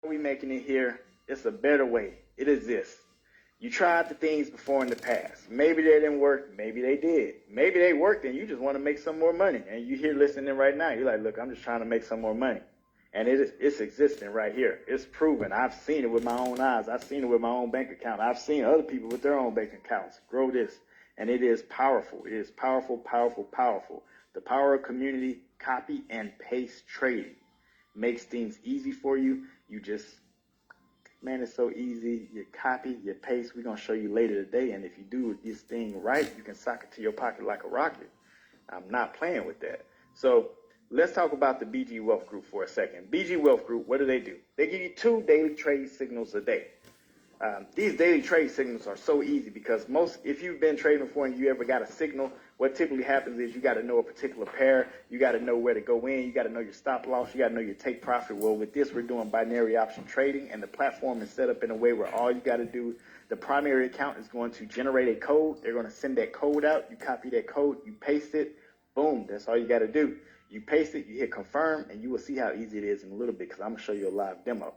we making it here? It's a better way. It exists. You tried the things before in the past. Maybe they didn't work. Maybe they did. Maybe they worked and you just want to make some more money. And you here listening right now. You're like, look, I'm just trying to make some more money. And it's existing right here. It's proven. I've seen it with my own eyes. I've seen it with my own bank account. I've seen other people with their own bank accounts grow this. And it is powerful. It is powerful, powerful, powerful. The power of community, copy and paste trading makes things easy for you. You just, man, it's so easy. You copy, you paste. We're going to show you later today. And if you do this thing right, you can sock it to your pocket like a rocket. I'm not playing with that. So let's talk about the BG Wealth Group for a second. BG Wealth Group, what do? They give you 2 daily trade signals a day. These daily trade signals are so easy because if you've been trading before and you ever got a signal, what typically happens is you got to know a particular pair, you got to know where to go in, you got to know your stop loss, you got to know your take profit. Well, with this, we're doing binary option trading, and the platform is set up in a way where all you got to do, the primary account is going to generate a code. They're going to send that code out. You copy that code, you paste it, boom, that's all you got to do. You paste it, you hit confirm, and you will see how easy it is in a little bit because I'm going to show you a live demo.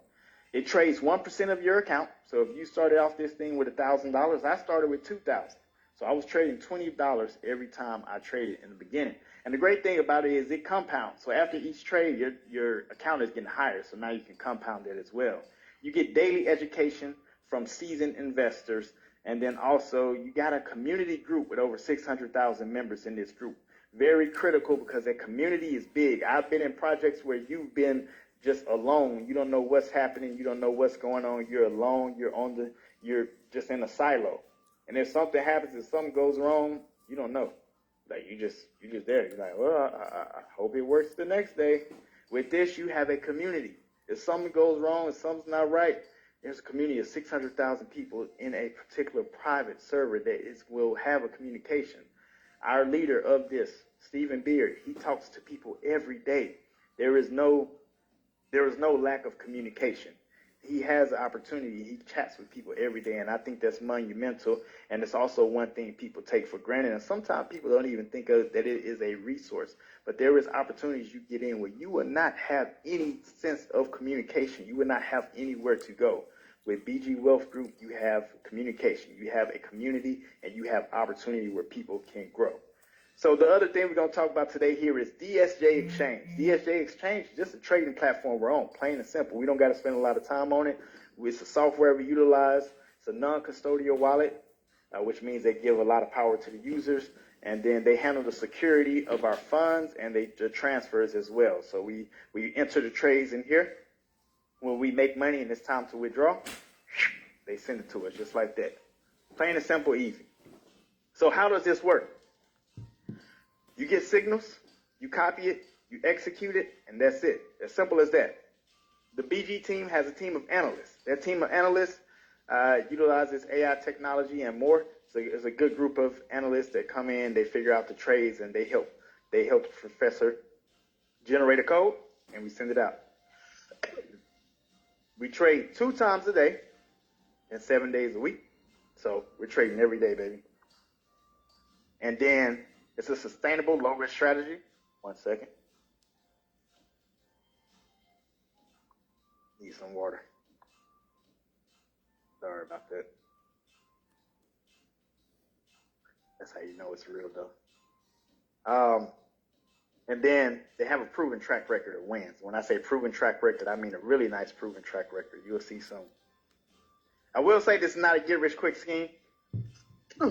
It trades 1% of your account. So if you started off this thing with $1,000, I started with $2,000. So I was trading $20 every time I traded in the beginning. And the great thing about it is it compounds. So after each trade, your account is getting higher. So now you can compound it as well. You get daily education from seasoned investors. And then also you got a community group with over 600,000 members in this group. Very critical because that community is big. I've been in projects where you've been just alone. You don't know what's happening. You don't know what's going on. You're alone. You're just in a silo. And if something happens, if something goes wrong, you don't know. Like you just there. You're like, well, I hope it works the next day. With this, you have a community. If something goes wrong, if something's not right, there's a community of 600,000 people in a particular private server that will have a communication. Our leader of this, Stephen Beard, he talks to people every day. There is no lack of communication. He has an opportunity. He chats with people every day, and I think that's monumental. And it's also one thing people take for granted. And sometimes people don't even think of that it is a resource. But there is opportunities you get in where you will not have any sense of communication. You will not have anywhere to go. With BG Wealth Group, you have communication. You have a community, and you have opportunity where people can grow. So the other thing we're going to talk about today here is DSJ Exchange. DSJ Exchange is just a trading platform we're on, plain and simple. We don't got to spend a lot of time on it. It's the software we utilize. It's a non-custodial wallet, which means they give a lot of power to the users. And then they handle the security of our funds and the transfers as well. So we enter the trades in here. When we make money and it's time to withdraw, they send it to us just like that. Plain and simple, easy. So how does this work? You get signals, you copy it, you execute it, and that's it. As simple as that. The BG team has a team of analysts. That team of analysts utilizes AI technology and more. So it's a good group of analysts that come in, they figure out the trades, and they help the professor generate a code, and we send it out. We trade 2 times a day and 7 days a week. So we're trading every day, baby. And then it's a sustainable low-risk strategy. 1 second. Need some water. Sorry about that. That's how you know it's real, though. And then they have a proven track record of wins. When I say proven track record, I mean a really nice proven track record. You'll see some. I will say this is not a get-rich-quick scheme.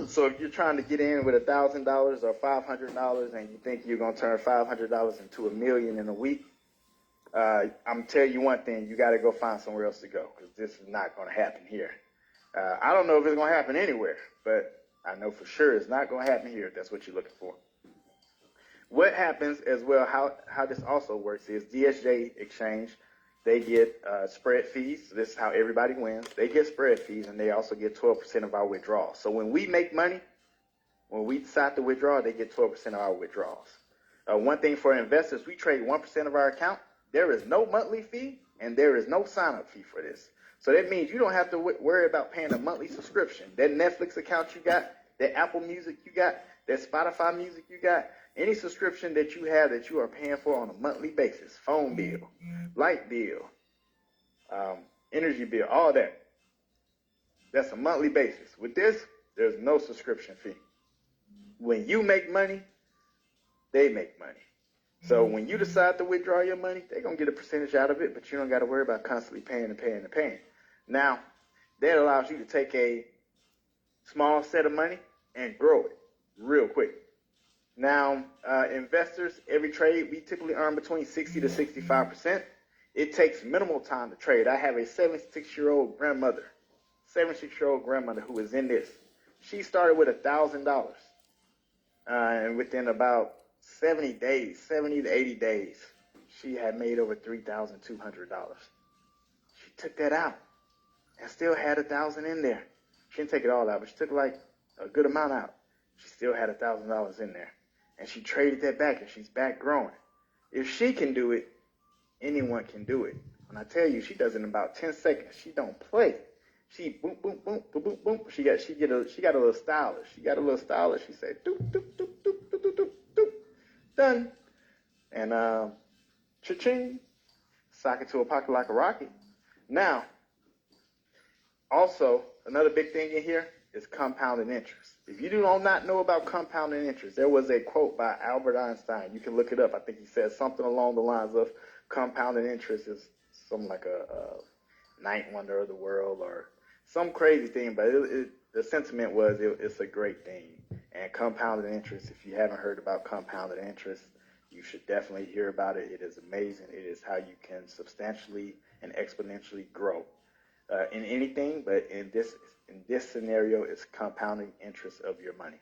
So if you're trying to get in with $1,000 or $500 and you think you're going to turn $500 into $1 million in a week, I'm telling you one thing, you got to go find somewhere else to go because this is not going to happen here. I don't know if it's going to happen anywhere, but I know for sure it's not going to happen here if that's what you're looking for. What happens as well, how this also works is DSJ Exchange, they get spread fees. This is how everybody wins. They get spread fees, and they also get 12% of our withdrawals. So when we make money, when we decide to withdraw, they get 12% of our withdrawals. One thing for investors, we trade 1% of our account. There is no monthly fee, and there is no sign-up fee for this. So that means you don't have to worry about paying a monthly subscription. That Netflix account you got, that Apple Music you got, that Spotify music you got, any subscription that you have that you are paying for on a monthly basis, phone bill, light bill, energy bill, all that. That's a monthly basis. With this, there's no subscription fee. When you make money, they make money. So when you decide to withdraw your money, they're going to get a percentage out of it, but you don't got to worry about constantly paying and paying and paying. Now, that allows you to take a small set of money and grow it real quick. Now, investors, every trade, we typically earn between 60 to 65%. It takes minimal time to trade. I have a 76-year-old grandmother, who is in this. She started with $1,000. And within about 70 to 80 days, she had made over $3,200. She took that out and still had $1,000 in there. She didn't take it all out, but she took like a good amount out. She still had $1,000 in there. And she traded that back, and she's back growing. If she can do it, anyone can do it. And I tell you, she does it in about 10 seconds. She don't play. She boom, boom, boom, boom, boom, boom. She got a little stylist. She said, doop, doop, doop, doop, doop, doop, doop, doop. Done. And cha-ching, sock it to a pocket like a rocket. Now, also, another big thing in here is compounding interest. If you do not know about compounding interest, there was a quote by Albert Einstein. You can look it up. I think he said something along the lines of compounding interest is something like a ninth wonder of the world or some crazy thing, but the sentiment was it's a great thing. And compounded interest, if you haven't heard about compounded interest, you should definitely hear about it. It is amazing. It is how you can substantially and exponentially grow in anything, but in this scenario, it's compounding interest of your money.